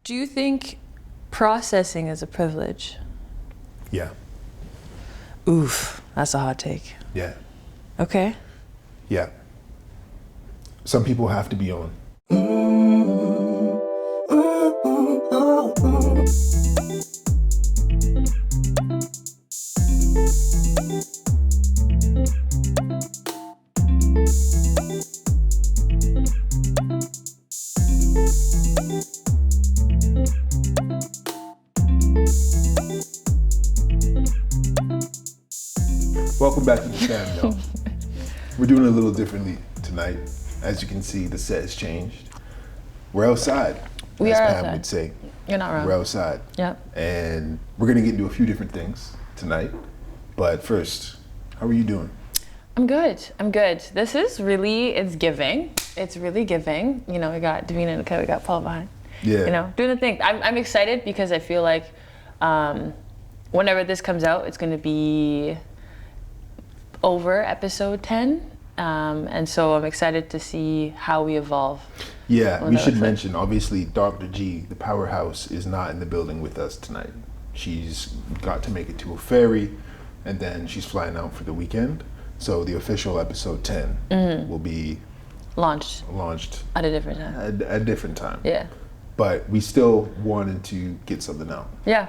Do you think processing is a privilege? Yeah. Oof, that's a hot take. Yeah. Okay. Yeah. Some people have to be on. Welcome back to the stand, y'all. We're doing it a little differently tonight. As you can see, the set has changed. We're outside, We as are Pam outside. would say. You're not wrong. We're outside. Yep. And we're gonna get into a few different things tonight. But first, how are you doing? I'm good. This is really, it's giving. It's really giving. You know, we got Davina and we got Paul behind. Yeah. You know, doing the thing. I'm excited because I feel like whenever this comes out, it's going to be over episode 10. And so I'm excited to see how we evolve. Yeah, we should mention, obviously, Dr. G, the powerhouse, is not in the building with us tonight. She's got to make it to a ferry, and then she's flying out for the weekend. So the official episode 10 will be Launched at at a different time. a different time. Yeah. But we still wanted to get something out. Yeah.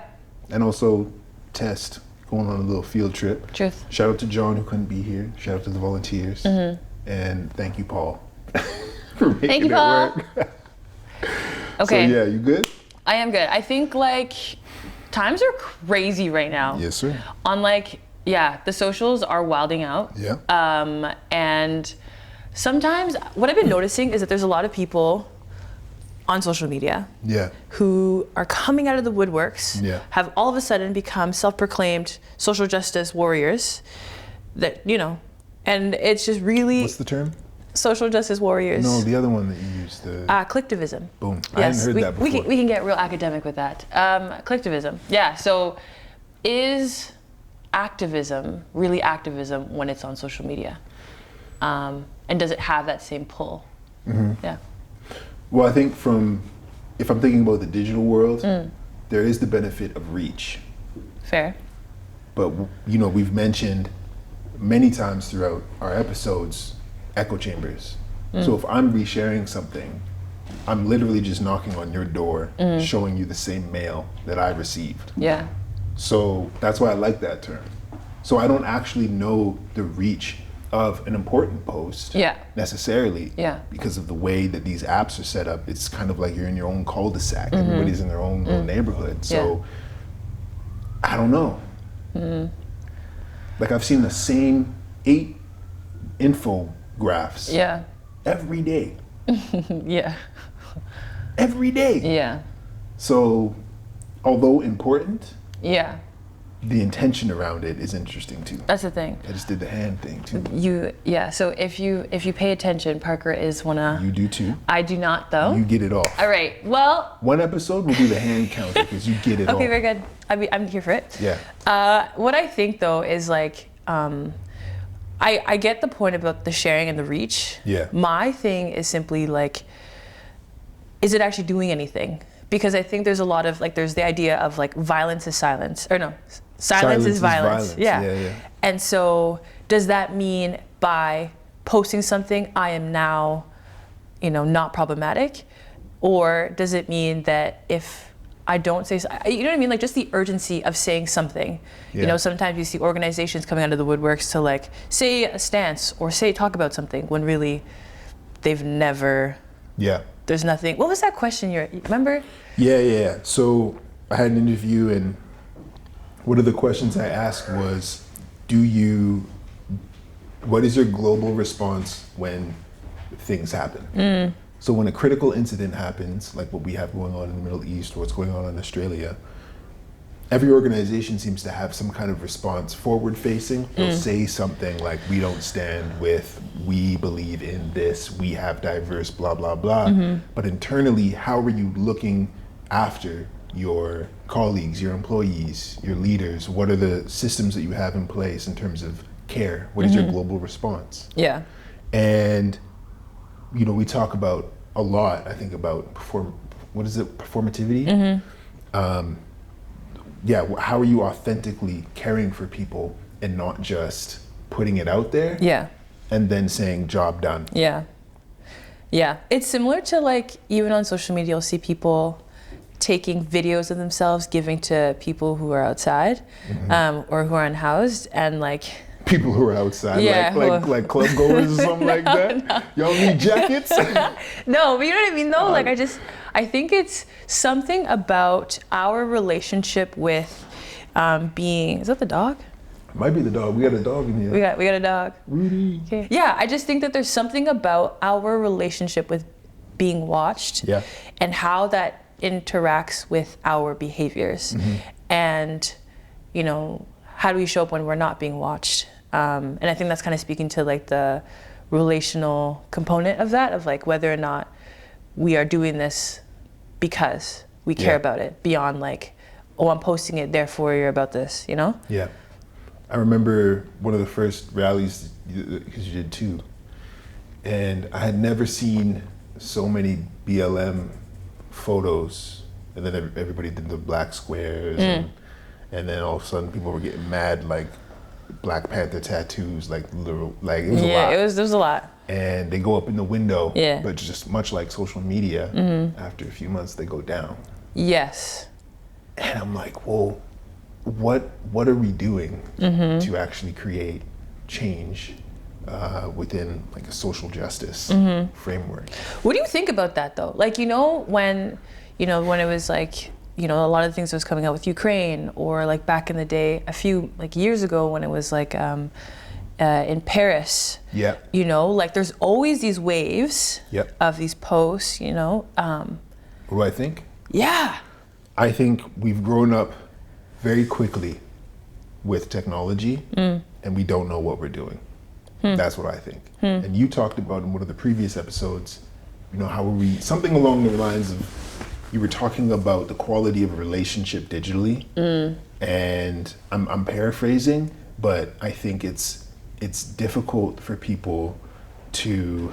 And also test, going on a little field trip. Truth. Shout out to John, who couldn't be here. Shout out to the volunteers. And thank you, Paul, for making Thank you, it Paul. work. Okay. So yeah, you good? I am good. I think like times are crazy right now. Yes, sir. On like, yeah, the socials are wilding out. Yeah. And sometimes what I've been noticing is that there's a lot of people on social media Yeah. who are coming out of the woodworks, Yeah. have all of a sudden become self-proclaimed social justice warriors that, you know, and it's just really What's the term? social justice warriors. No, the other one that you used. The Collectivism. boom. I hadn't heard that before. We can get real academic with that. Collectivism. Yeah. So, is activism really activism when it's on social media? And does it have that same pull? Yeah. Well, I think if I'm thinking about the digital world, there is the benefit of reach. Fair. But, you know, we've mentioned many times throughout our episodes, echo chambers. So if I'm resharing something, I'm literally just knocking on your door, showing you the same mail that I received. Yeah. So that's why I like that term. So I don't actually know the reach of an important post necessarily, because of the way that these apps are set up. It's kind of like you're in your own cul-de-sac. Everybody's in their own little neighborhood. So I don't know. Like I've seen the same 8 infographics every day. Yeah. Every day. Yeah. So although important, Yeah. the intention around it is interesting too. That's the thing. I just did the hand thing too. So if you pay attention, Parker is You do too. I do not though. You get it off. All right. Well. One episode we'll do the hand counter because you get it off. Okay, very good. I'm here for it. Yeah. What I think though is like, I get the point about the sharing and the reach. Yeah. My thing is simply like, is it actually doing anything? Because I think there's a lot of like, there's the idea of like violence is silence, or no, silence is violence. Yeah. And so does that mean by posting something, I am now, you know, not problematic? Or does it mean that if I don't say, you know what I mean? Like just the urgency of saying something. Yeah. You know, sometimes you see organizations coming out of the woodworks to like say a stance or talk about something when really they've never, there's nothing. What was that question you remember? Yeah. So I had an interview and one of the questions I asked was, what is your global response when things happen? So when a critical incident happens, like what we have going on in the Middle East or what's going on in Australia, every organization seems to have some kind of response forward facing. They'll say something like, we don't stand with, we believe in this, we have diverse, blah, blah, blah. But internally, how are you looking after your colleagues, your employees, your leaders? What are the systems that you have in place in terms of care? What is your global response? And, you know, we talk about a lot, I think, about what is it, performativity? How are you authentically caring for people and not just putting it out there? Yeah. And then saying job done. Yeah. Yeah. It's similar to like, even on social media, you'll see people taking videos of themselves, giving to people who are outside, or who are unhoused, and like, people who are outside, like club goers or something like that. No. Y'all need jackets? No, but you know what I mean though? Like I think it's something about our relationship with being, is that the dog? Might be the dog. We got a dog in here. We got a dog. Rudy. Okay. Yeah, I just think that there's something about our relationship with being watched, and how that interacts with our behaviors. And, you know, how do we show up when we're not being watched? And I think that's kind of speaking to like the relational component of that, of like whether or not we are doing this because we care about it, beyond like, oh, I'm posting it, therefore you're about this, you know? Yeah. I remember one of the first rallies, because you did two, and I had never seen so many BLM photos, and then everybody did the black squares, and then all of a sudden people were getting mad, like Black Panther tattoos, like literal, like it was a lot. Yeah, there was a lot. And they go up in the window, but just much like social media, after a few months they go down. Yes. And I'm like, whoa, what are we doing to actually create change within like a social justice framework? What do you think about that though? Like, when it was like, a lot of the things that was coming out with Ukraine, or like back in the day, a few like years ago when it was like in Paris, like there's always these waves of these posts, What do I think? Yeah. I think we've grown up very quickly with technology, and we don't know what we're doing. That's what I think. And you talked about in one of the previous episodes, how are we, something along the lines of, you were talking about the quality of a relationship digitally, and I'm paraphrasing, but I think it's difficult for people to,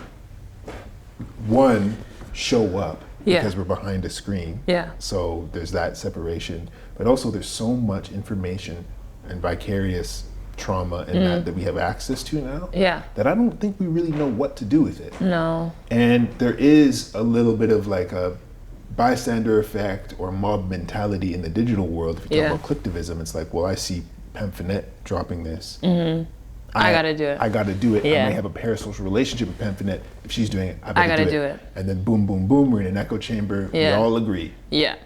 one, show up because we're behind a screen. Yeah. So there's that separation, but also there's so much information and vicarious trauma and that we have access to now, that I don't think we really know what to do with it. No. And there is a little bit of like a bystander effect or mob mentality in the digital world. If you talk about collectivism, it's like, well, I see Pamphinette dropping this. I gotta do it. I gotta do it. I may have a parasocial relationship with Pamphinette. If she's doing it, I gotta do it. And then boom, boom, boom, we're in an echo chamber. We all agree. Yeah.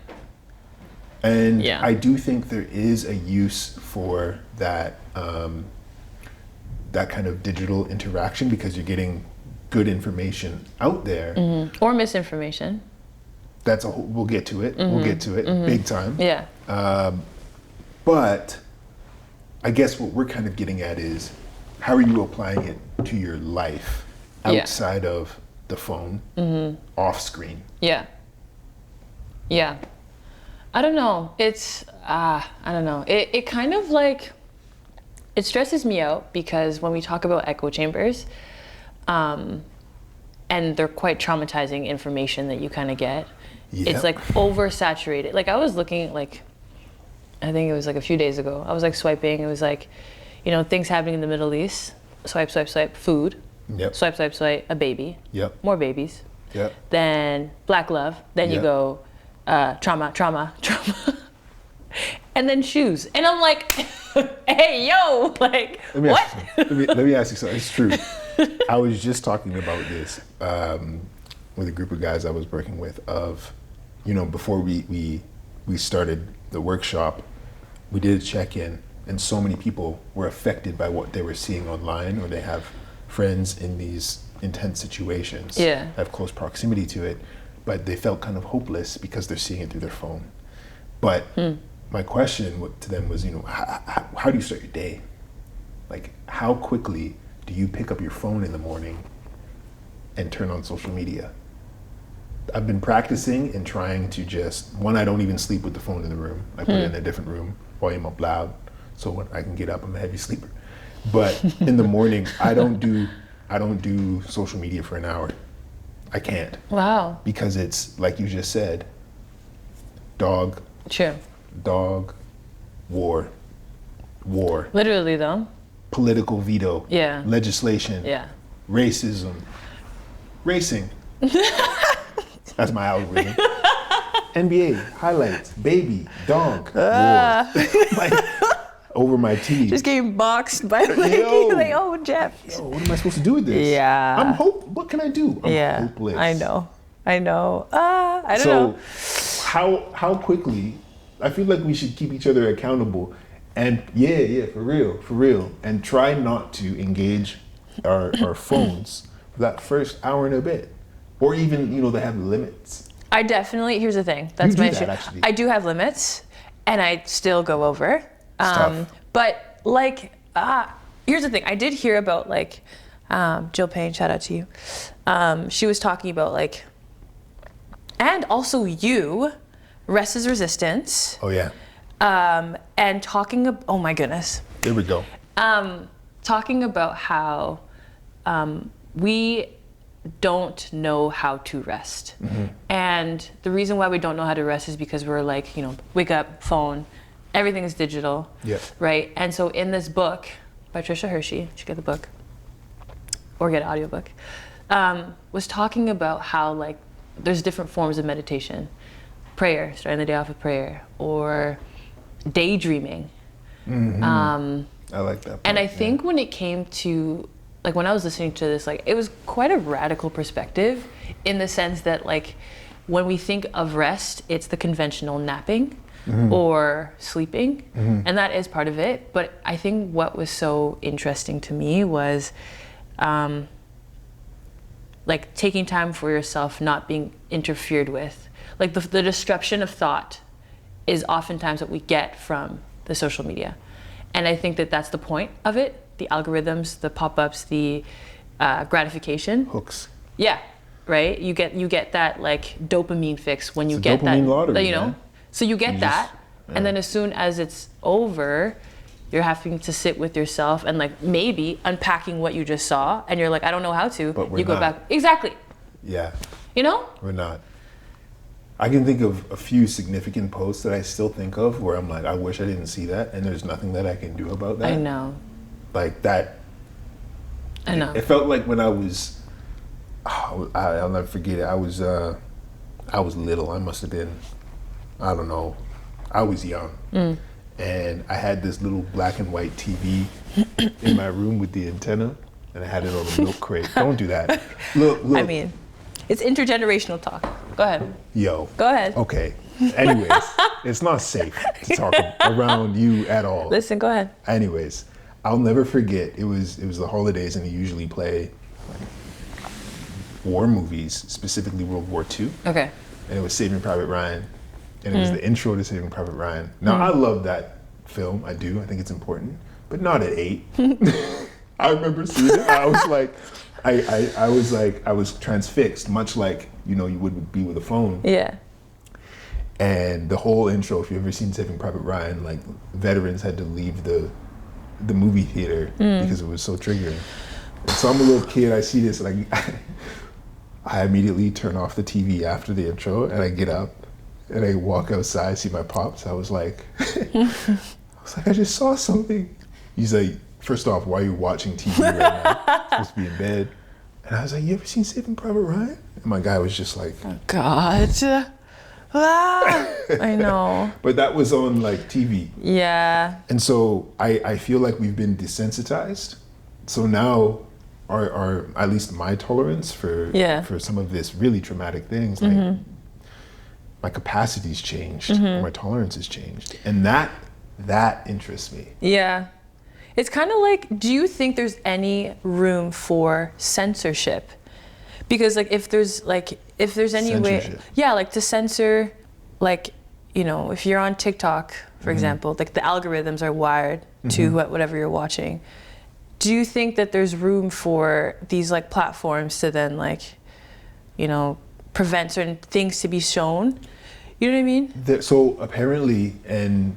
And I do think there is a use for that that kind of digital interaction, because you're getting good information out there. Or misinformation. That's we'll get to it. We'll get to it big time. Yeah. But I guess what we're kind of getting at is, how are you applying it to your life outside of the phone, off screen? Yeah. Yeah. I don't know. It's, I don't know. It kind of like, it stresses me out, because when we talk about echo chambers, and they're quite traumatizing information that you kind of get, it's like oversaturated. Like I was looking, like, I think it was like a few days ago, I was like swiping, it was like, things happening in the Middle East, swipe, swipe, swipe, food, swipe, swipe, swipe, a baby, more babies, then black love, then you go, trauma, and then shoes. And I'm like, hey, yo, like, what? Let me ask you something. It's true. I was just talking about this with a group of guys I was working with, of, before we started the workshop, we did a check-in, and so many people were affected by what they were seeing online, or they have friends in these intense situations, have close proximity to it, but they felt kind of hopeless because they're seeing it through their phone. But my question to them was, how do you start your day? Like, how quickly do you pick up your phone in the morning and turn on social media? I've been practicing and trying to just, one, I don't even sleep with the phone in the room. I put it in a different room, volume up loud, so when I can get up, I'm a heavy sleeper. But in the morning, I don't do social media for an hour. I can't. Wow. Because it's, like you just said, Dog. True. Dog. War. Literally though. Political veto. Yeah. Legislation. Yeah. Racism. Racing. That's my algorithm. NBA, highlights, baby, dog, war. Like, over my teeth. Just getting boxed by like, oh, Jeff. Yo, what am I supposed to do with this? Yeah. What can I do? I'm hopeless. I know. I don't know. So how quickly, I feel like we should keep each other accountable and for real. And try not to engage our phones for that first hour and a bit. Or even, they have limits. I definitely, here's the thing. That's my issue. I do have limits and I still go over. But like, here's the thing. I did hear about like, Jill Payne, shout out to you. She was talking about like, and also rest is resistance. Oh yeah. And talking about, oh my goodness. There we go. Talking about how we don't know how to rest. Mm-hmm. And the reason why we don't know how to rest is because we're like, wake up, phone, everything is digital, right? And so in this book by Trisha Hershey, you should get the book or get an audiobook, was talking about how like there's different forms of meditation, prayer, starting the day off with prayer, or daydreaming. Mm-hmm. I like that part, and I think when it came to, like when I was listening to this, like it was quite a radical perspective in the sense that like when we think of rest, it's the conventional napping or sleeping, and that is part of it. But I think what was so interesting to me was like taking time for yourself, not being interfered with. Like the disruption of thought is oftentimes what we get from the social media. And I think that that's the point of it. The algorithms, the pop-ups, the gratification. Hooks. Yeah, right? You get that like dopamine fix when you it's get a dopamine that, lottery, know? So you get that, and then as soon as it's over, you're having to sit with yourself and like maybe unpacking what you just saw, and you're like, I don't know how to. But we're you go not. back. Exactly. Yeah. We're not. I can think of a few significant posts that I still think of where I'm like, I wish I didn't see that, and there's nothing that I can do about that. I know. Like that. I know. It felt like when I was, I'll never forget it. I was little. I must have been, I don't know. I was young. And I had this little black and white TV in my room with the antenna, and I had it on a milk crate. Don't do that. Look. I mean, it's intergenerational talk. Go ahead. Yo. Go ahead. Okay. Anyways, it's not safe to talk around you at all. Listen, go ahead. Anyways, I'll never forget. It was the holidays, and they usually play war movies, specifically World War II. Okay. And it was Saving Private Ryan, and it was the intro to Saving Private Ryan. Now I love that film. I do. I think it's important, but not at 8. I remember seeing it. I was like, I was transfixed, much like you would be with a phone. Yeah. And the whole intro, if you've ever seen Saving Private Ryan, like veterans had to leave the movie theater because it was so triggering. And so I'm a little kid, I see this, and I immediately turn off the TV after the intro, and I get up, and I walk outside, see my pops. I was like, I just saw something. He's like, first off, why are you watching TV right now? You're supposed to be in bed. And I was like, you ever seen Saving Private Ryan? And my guy was just like, oh, God. I know. But that was on like TV. Yeah. And so I feel like we've been desensitized. So now our at least my tolerance for some of this really traumatic things, like my capacity's changed, my tolerance has changed. And that interests me. Yeah. It's kind of like, do you think there's any room for censorship? Because like if there's any way, like to censor, like, if you're on TikTok, for example, like the algorithms are wired to whatever you're watching. Do you think that there's room for these like platforms to then like, prevent certain things to be shown? You know what I mean? So apparently, and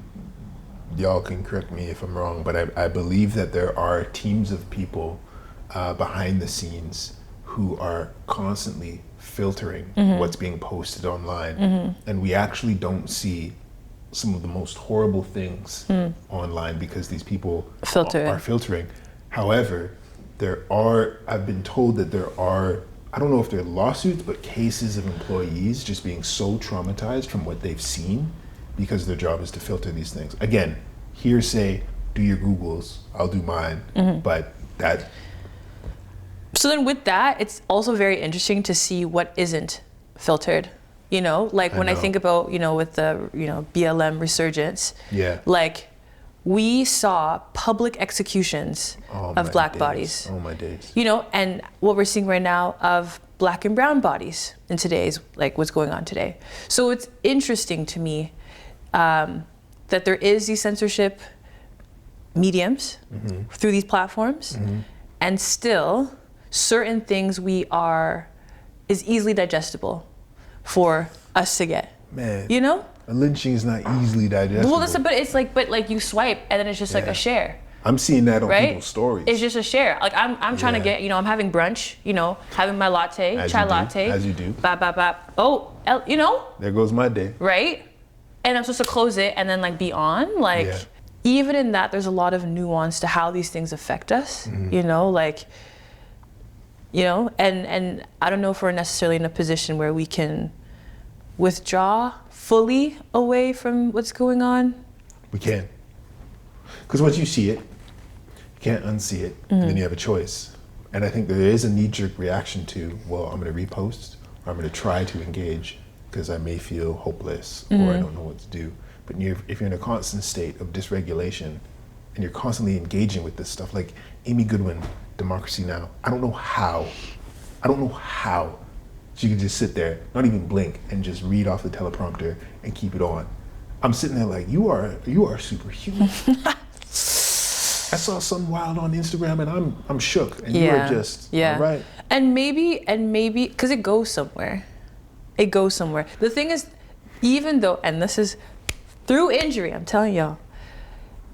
y'all can correct me if I'm wrong, but I believe that there are teams of people behind the scenes who are constantly filtering what's being posted online, and we actually don't see some of the most horrible things online because these people are filtering. However, I've been told that there are, I don't know if they're lawsuits, but cases of employees just being so traumatized from what they've seen because their job is to filter these things. Again, hearsay, do your Googles, I'll do mine, but that. So then with that, it's also very interesting to see what isn't filtered. You know, like when I think about, you know, with the, you know, BLM resurgence, like we saw public executions of Black bodies. Oh my days. You know, and what we're seeing right now of Black and brown bodies in today's, like what's going on today. So it's interesting to me that there is these censorship mediums through these platforms, and still certain things is easily digestible for us to get. Man, you know, a lynching is not easily digestible. Well, but like you swipe and then it's just like a share. I'm seeing that on people's stories. It's just a share. Like I'm trying to get, you know, I'm having brunch, you know, having my latte, chai latte. As you do. Bap, bap, bap. Oh, you know. There goes my day. Right? And I'm supposed to close it and then like be on. Like even in that, there's a lot of nuance to how these things affect us, you know, like, you know, and I don't know if we're necessarily in a position where we can withdraw fully away from what's going on. We can. Because once you see it, you can't unsee it, and then you have a choice. And I think there is a knee-jerk reaction to, well, I'm going to repost, or I'm going to try to engage, because I may feel hopeless, or I don't know what to do. But if you're in a constant state of dysregulation, and you're constantly engaging with this stuff, like Amy Goodwin, Democracy Now!, I don't know how she could just sit there, not even blink, and just read off the teleprompter and keep it on. I'm sitting there like, you are superhuman. I saw something wild on Instagram and I'm shook, and you are just all right. And maybe because it goes somewhere. It goes somewhere. The thing is, even though, and this is through injury, I'm telling y'all.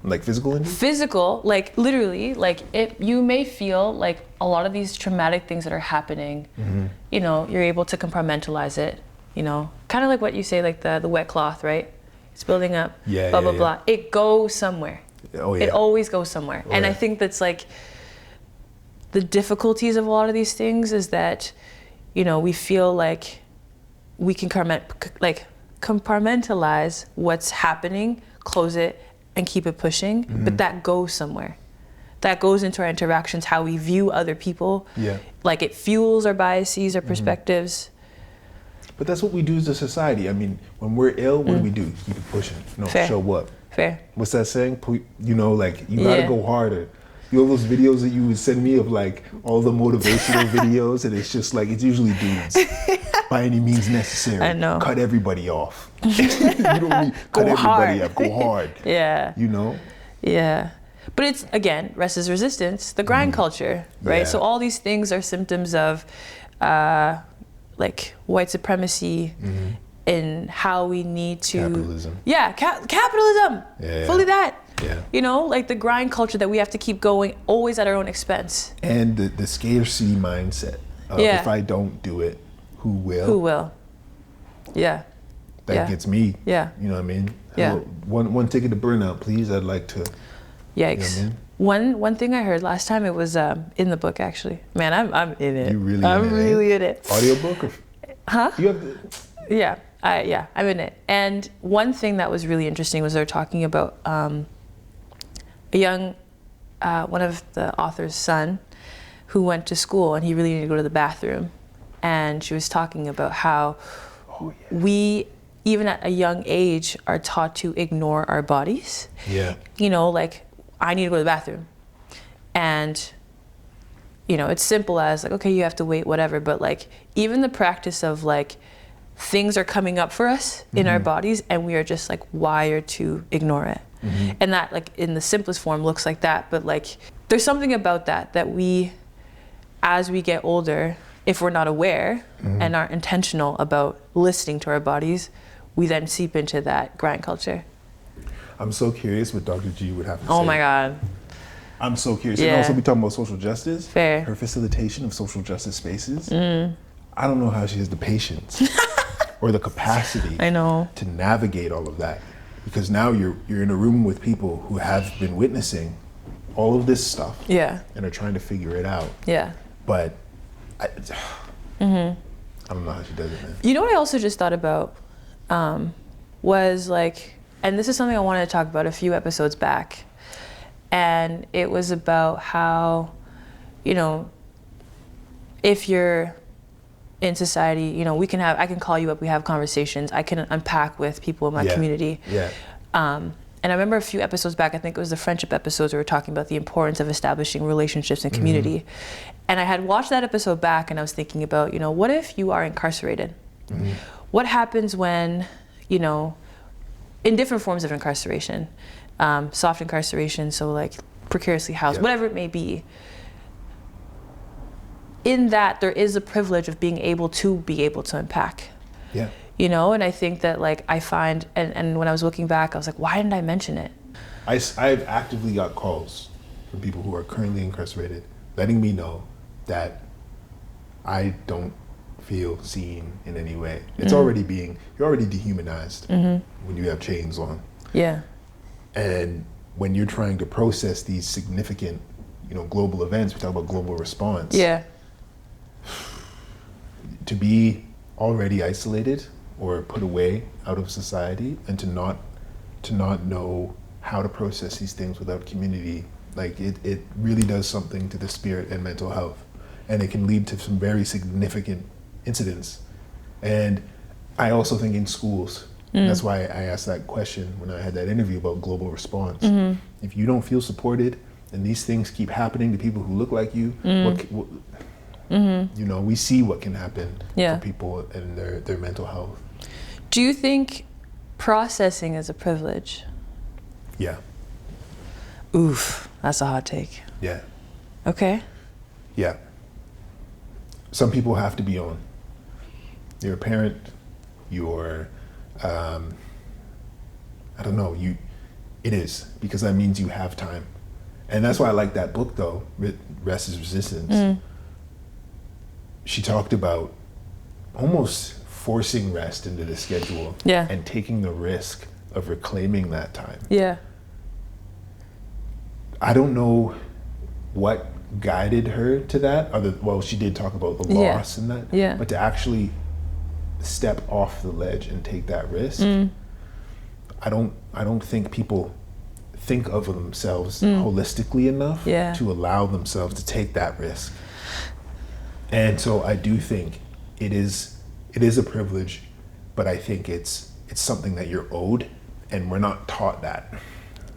Like physical injury? Physical, like literally, like you may feel like a lot of these traumatic things that are happening, you know, you're able to compartmentalize it, you know, kind of like what you say, like the wet cloth, right? It's building up, blah, blah, blah. It goes somewhere. Oh, yeah. It always goes somewhere. And I think that's like the difficulties of a lot of these things is that, you know, we feel like we can compartmentalize what's happening, close it, and keep it pushing, but that goes somewhere. That goes into our interactions, how we view other people. Yeah. Like it fuels our biases, our perspectives. But that's what we do as a society. I mean, when we're ill, what do? Keep it pushing. No, show up. Fair. What's that saying? You know, like you gotta go harder. You know those videos that you would send me of like all the motivational videos, and it's just like, it's usually dudes. By any means necessary. I know. Cut everybody off. You don't need cut everybody up. Go hard. You know? Yeah. But it's, again, rest is resistance, the grind culture, right? Yeah. So all these things are symptoms of like white supremacy and how we need to... Capitalism. Yeah, capitalism. Yeah. Fully that. Yeah. You know, like the grind culture that we have to keep going always at our own expense. And the scarcity mindset of if I don't do it, who will? Who will? Yeah. That gets me. Yeah. You know what I mean? Yeah. One ticket to burnout, please. I'd like to. Yikes. You know what I mean? One thing I heard last time, it was in the book actually. Man, I'm in it. You really I'm really in it. Audiobook? Huh? You have the... Yeah. I'm in it. And one thing that was really interesting was they were talking about a young, one of the author's son who went to school and he really needed to go to the bathroom. And she was talking about how we, even at a young age, are taught to ignore our bodies. Yeah. You know, like, I need to go to the bathroom. And, you know, it's simple as like, okay, you have to wait, whatever. But like, even the practice of like, things are coming up for us in our bodies and we are just like wired to ignore it. And that like in the simplest form looks like that. But like, there's something about that we, as we get older, if we're not aware and aren't intentional about listening to our bodies, we then seep into that grind culture. I'm so curious what Dr. G would have to say. Oh my God. I'm so curious. And also be talking about social justice. Fair. Her facilitation of social justice spaces. I don't know how she has the patience or the capacity I know. to navigate all of that. Because now you're in a room with people who have been witnessing all of this stuff. Yeah. And are trying to figure it out. Yeah. But I don't know how she does it, man. You know what I also just thought about was like, and this is something I wanted to talk about a few episodes back. And it was about how, you know, if you're in society, you know, I can call you up, we have conversations, I can unpack with people in my community. Yeah. And I remember a few episodes back, I think it was the friendship episodes, we were talking about the importance of establishing relationships and community. Mm-hmm. And I had watched that episode back and I was thinking about, you know, what if you are incarcerated? Mm-hmm. What happens when, you know, in different forms of incarceration, soft incarceration, so like precariously housed, whatever it may be, in that there is a privilege of being able to unpack. Yeah. You know, and I think that like I find, and when I was looking back, I was like, why didn't I mention it? I've actively got calls from people who are currently incarcerated, letting me know that I don't feel seen in any way. It's you're already dehumanized when you have chains on. Yeah. And when you're trying to process these significant, you know, global events, we talk about global response. Yeah. To be already isolated or put away out of society and to not know how to process these things without community, like it really does something to the spirit and mental health. And it can lead to some very significant incidents. And I also think in schools, that's why I asked that question when I had that interview about global response. Mm-hmm. If you don't feel supported and these things keep happening to people who look like you, you know, we see what can happen for people and their mental health. Do you think processing is a privilege? Yeah. Oof, that's a hot take. Yeah. Okay. Yeah. Some people have to be on. You're a parent, you're, I don't know, it is, because that means you have time. And that's why I like that book though, Rest is Resistance. She talked about almost forcing rest into the schedule and taking the risk of reclaiming that time. Yeah. I don't know what guided her to that, well, she did talk about the loss and that, but to actually step off the ledge and take that risk, I don't think people think of themselves holistically enough to allow themselves to take that risk. And so I do think it is a privilege, but I think it's something that you're owed, and we're not taught that.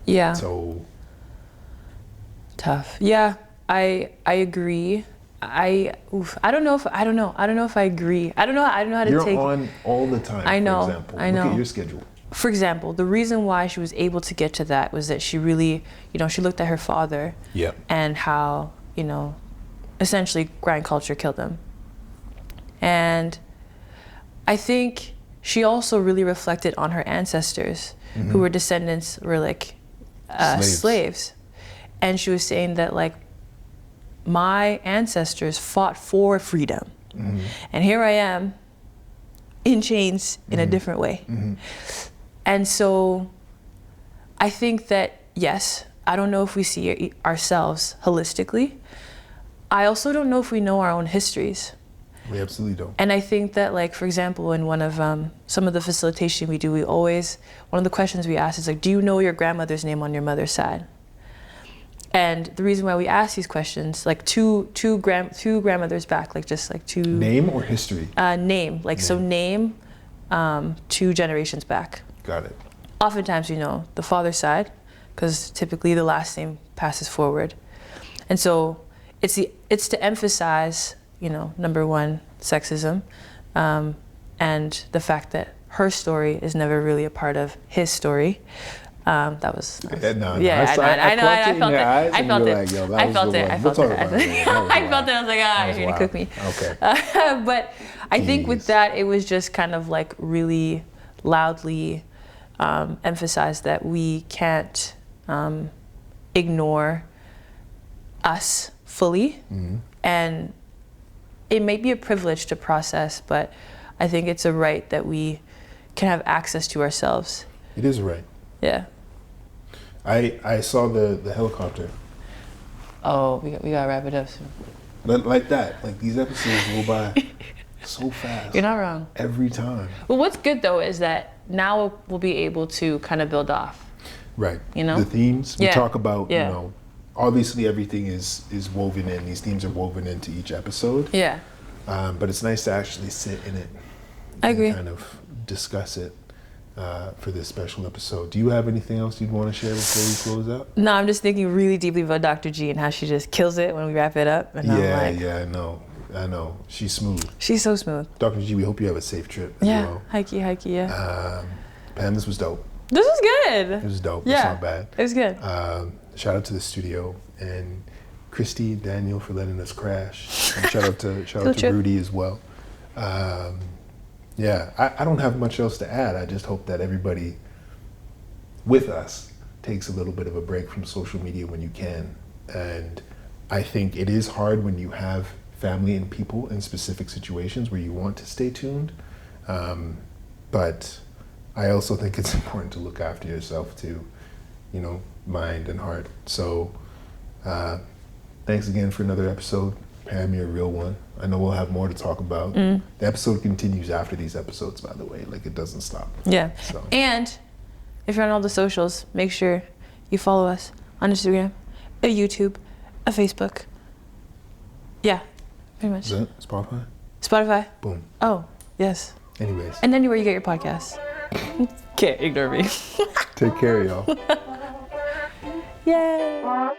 Yeah. So tough. Yeah, I agree. I don't know if I agree. I don't know how to you're take. You're on all the time. I know. For example, I know. Look at your schedule. For example, the reason why she was able to get to that was that she really, you know, she looked at her father. Yep. And how, you know, essentially grind culture killed him. And I think she also really reflected on her ancestors, who were descendants, were like slaves. And she was saying that like, my ancestors fought for freedom. And here I am in chains in a different way. And so I think that, yes, I don't know if we see ourselves holistically. I also don't know if we know our own histories. We absolutely don't. And I think that, like, for example, in one of some of the facilitation we do, one of the questions we ask is like, do you know your grandmother's name on your mother's side? And the reason why we ask these questions, like two grandmothers back, like just like two. Name or history? Name, like so name, 2 generations back. Got it. Oftentimes, you know, the father's side, because typically the last name passes forward. And so it's to emphasize, you know, number one, sexism, and the fact that her story is never really a part of his story. That was I felt it. I was like, you're gonna cook me. Okay. But I think with that, it was just kind of like really loudly emphasized that we can't ignore us fully, and it may be a privilege to process, but I think it's a right that we can have access to ourselves. It is a right. Yeah. I saw the helicopter. Oh, we gotta wrap it up soon. Like that. Like these episodes go by so fast. You're not wrong. Every time. Well, what's good though is that now we'll be able to kind of build off. Right. You know? The themes. We talk about, Yeah. you know, obviously everything is woven in. These themes are woven into each episode. Yeah. But it's nice to actually sit in it. I agree. And kind of discuss it for this special episode. Do you have anything else you'd want to share before we close out? No, I'm just thinking really deeply about Dr. G and how she just kills it when we wrap it up. And I know. She's smooth. She's so smooth. Dr. G, we hope you have a safe trip as well. Hikey, yeah. Pam, this was dope. This was good. It was dope. Yeah. It's not bad. It was good. Shout out to the studio and Christy, Daniel for letting us crash. And shout out to Rudy as well. I don't have much else to add. I just hope that everybody with us takes a little bit of a break from social media when you can. And I think it is hard when you have family and people in specific situations where you want to stay tuned. But I also think it's important to look after yourself too, you know, mind and heart. So thanks again for another episode. Pam, you're a real one. I know we'll have more to talk about. The episode continues after these episodes, by the way. Like, it doesn't stop. Yeah. So. And if you're on all the socials, make sure you follow us on Instagram, a YouTube, a Facebook. Yeah, pretty much. Is that Spotify? Spotify. Boom. Oh, yes. Anyways. And anywhere you get your podcasts. Can't ignore me. Take care, y'all. Yay.